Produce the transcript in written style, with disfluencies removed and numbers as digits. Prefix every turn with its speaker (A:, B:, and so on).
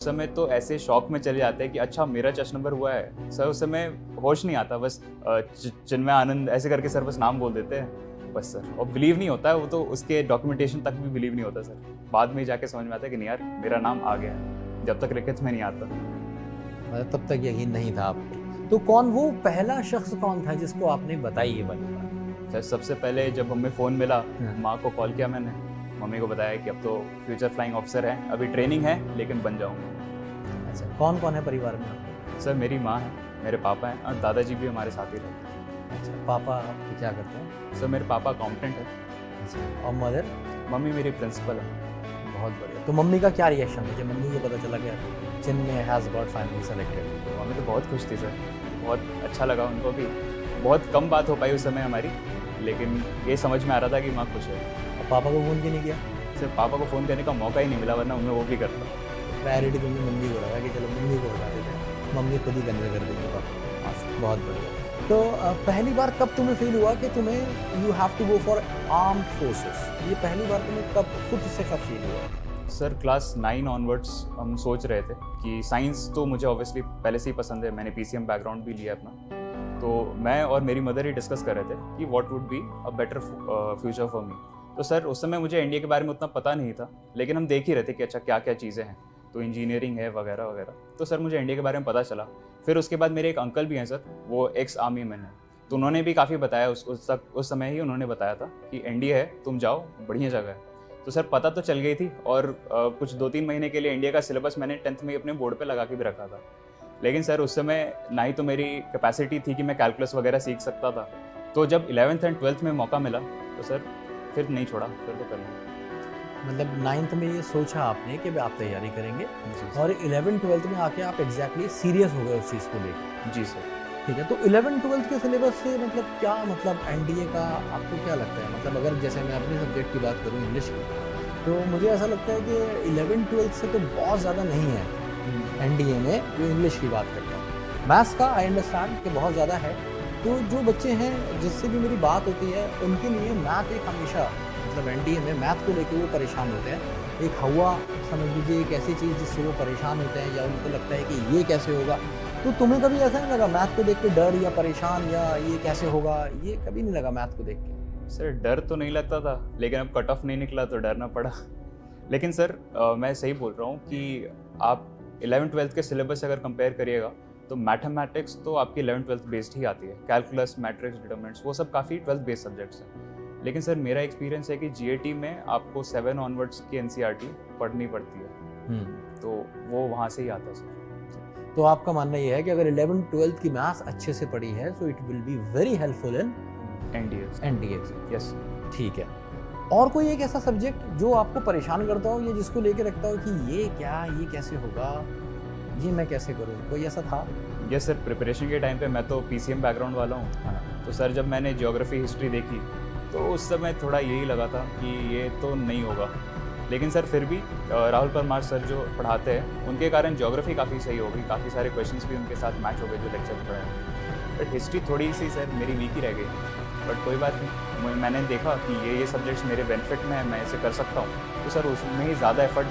A: समय तो ऐसे शौक में चले जाते हैं कि अच्छा मेरा जस्ट नंबर हुआ है सर। उस समय होश नहीं आता, बस चिन्मय आनंद ऐसे करके सर बस नाम बोल देते हैं बस सर, और बिलीव नहीं होता है वो तो उसके डॉक्यूमेंटेशन तक भी बिलीव नहीं होता सर। बाद में जाके समझ में आता है कि नहीं यार मेरा नाम आ गया है, जब तक लिखित में नहीं आता।
B: मतलब तब तक यकीन नहीं था आपको। तो कौन वो पहला शख्स कौन था जिसको आपने बताई ये वाली बात?
A: सर सबसे पहले जब हमें फ़ोन मिला, माँ को कॉल किया मैंने, मम्मी को बताया कि अब तो फ्यूचर फ्लाइंग ऑफिसर है, अभी ट्रेनिंग है लेकिन बन जाऊँगा।
B: अच्छा, कौन कौन है परिवार में आपके?
A: सर मेरी माँ है, मेरे पापा हैं और दादाजी भी हमारे साथ ही रहते हैं।
B: अच्छा, पापा आपके क्या करते हैं?
A: सर मेरे पापा अकाउंटेंट है।
B: अच्छा, और मदर?
A: मम्मी मेरी प्रिंसिपल है।
B: बहुत बढ़िया। तो मम्मी का क्या रिएक्शन था जब मम्मी को पता चला कि Chinmay has got finally selected?
A: Mummy तो बहुत खुश थी सर, बहुत अच्छा लगा उनको भी। बहुत कम बात हो पाई उस समय हमारी, लेकिन ये समझ में आ रहा था कि माँ खुश है।
B: और पापा को फ़ोन क्यों नहीं किया?
A: सिर्फ पापा को फ़ोन करने का मौका ही नहीं मिला, वरना उन्हें वो भी करता।
B: प्रायोरिटी तुमने मम्मी को रखा कि चलो मम्मी को बता देते हैं, मम्मी खुद ही कन्वे कर देंगे पापा।
A: हाँ सर।
B: बहुत बढ़िया। तो पहली बार कब तुम्हें फील हुआ कि तुम्हें you have to go for armed forces? ये पहली बार तुम्हें कब खुद से कब फील हुआ?
A: सर क्लास 9 ऑनवर्ड्स हम सोच रहे थे कि साइंस तो मुझे ऑब्वियसली पहले से ही पसंद है, मैंने पीसीएम बैकग्राउंड भी लिया अपना। तो मैं और मेरी मदर ही डिस्कस कर रहे थे कि what would be a better future for me. तो सर उस समय मुझे एनडीए के बारे में उतना पता नहीं था, लेकिन हम देख ही रहे थे कि अच्छा क्या क्या चीज़ें हैं, तो इंजीनियरिंग है वगैरह वगैरह। तो सर मुझे एनडीए के बारे में पता चला। फिर उसके बाद मेरे एक अंकल भी हैं सर, वो एक्स आर्मी मैन है, तो उन्होंने भी काफ़ी बताया उस समय ही उन्होंने बताया था कि एनडीए है, तुम जाओ, बढ़िया जगह है। तो सर पता तो चल गई थी, और कुछ 2-3 महीने के लिए इंडिया का सिलेबस मैंने 10th में अपने बोर्ड पे लगा के भी रखा था। लेकिन सर उस समय ना ही तो मेरी कैपेसिटी थी कि मैं कैलकुलस वगैरह सीख सकता था। तो जब 11th एंड 12th में मौका मिला तो सर फिर नहीं छोड़ा, फिर तो कर लिया।
B: मतलब 9th में ये सोचा आपने कि आप तैयारी करेंगे,
A: जी
B: और 11th-12th में आके आप एग्जैक्टली सीरियस हो गए उस चीज़ को लेकर।
A: जी सर।
B: ठीक है, तो 11th-12th के सिलेबस से मतलब क्या मतलब एनडीए का आपको क्या लगता है? मतलब अगर जैसे मैं अपने सब्जेक्ट की बात करूँ इंग्लिश की, तो मुझे ऐसा लगता है कि 11th-12th से तो बहुत ज़्यादा नहीं है एनडीए में जो इंग्लिश की बात करता हूँ। मैथ्स का आई अंडरस्टैंड कि बहुत ज़्यादा है। तो जो बच्चे हैं जिससे भी मेरी बात होती है उनके लिए मैथ एक हमेशा मतलब एनडीए में मैथ को लेकर वो परेशान होते हैं। एक हवा समझ लीजिए एक ऐसी चीज़ जिससे वो परेशान होते हैं, या उनको लगता है कि ये कैसे होगा। तो तुम्हें कभी ऐसा नहीं लगा मैथ को देख के डर या परेशान, या ये कैसे होगा, ये कभी नहीं लगा मैथ को देख के?
A: सर डर तो नहीं लगता था, लेकिन अब कट ऑफ नहीं निकला तो डरना पड़ा। लेकिन सर मैं सही बोल रहा हूँ कि आप 11th-12th के सिलेबस से अगर कंपेयर करिएगा तो मैथमेटिक्स तो आपकी 11th-12th बेस्ड ही आती है। कैलकुलस, मैट्रिक्स, डिटरमिनेंट्स वो सब काफ़ी 12th बेस्ड सब्जेक्ट्स हैं। लेकिन सर मेरा एक्सपीरियंस है कि जीएटी में आपको 7 ऑनवर्ड्स की एनसीईआरटी पढ़नी पड़ती है, तो वो वहाँ से ही आता है सर।
B: तो आपका मानना ये है कि अगर 11th-12th की मैथ्स अच्छे से पढ़ी है so it will be very helpful in NDA.
A: Yes.
B: ठीक है। और कोई एक ऐसा सब्जेक्ट जो आपको परेशान करता हो या जिसको लेके रखता हो कि ये क्या, ये कैसे होगा, ये मैं कैसे करूँ, कोई ऐसा था?
A: यस सर, प्रिपरेशन के टाइम पे मैं तो पीसीएम बैकग्राउंड वाला हूँ।
B: हाँ।
A: तो सर जब मैंने ज्योग्राफी हिस्ट्री देखी तो उस समय थोड़ा यही लगा था कि ये तो नहीं होगा। लेकिन सर फिर भी राहुल परमार सर जो पढ़ाते हैं उनके कारण ज्योग्राफी काफ़ी सही हो गई, काफ़ी सारे क्वेश्चंस भी उनके साथ मैच हो गए जो लेक्चर पढ़ाए। बट हिस्ट्री थोड़ी सी सर मेरी वीक ही रह गई। बट कोई बात नहीं, मैंने देखा कि ये सब्जेक्ट्स मेरे बेनिफिट में है, मैं इसे कर सकता हूँ, तो सर उसमें ही ज़्यादा एफर्ट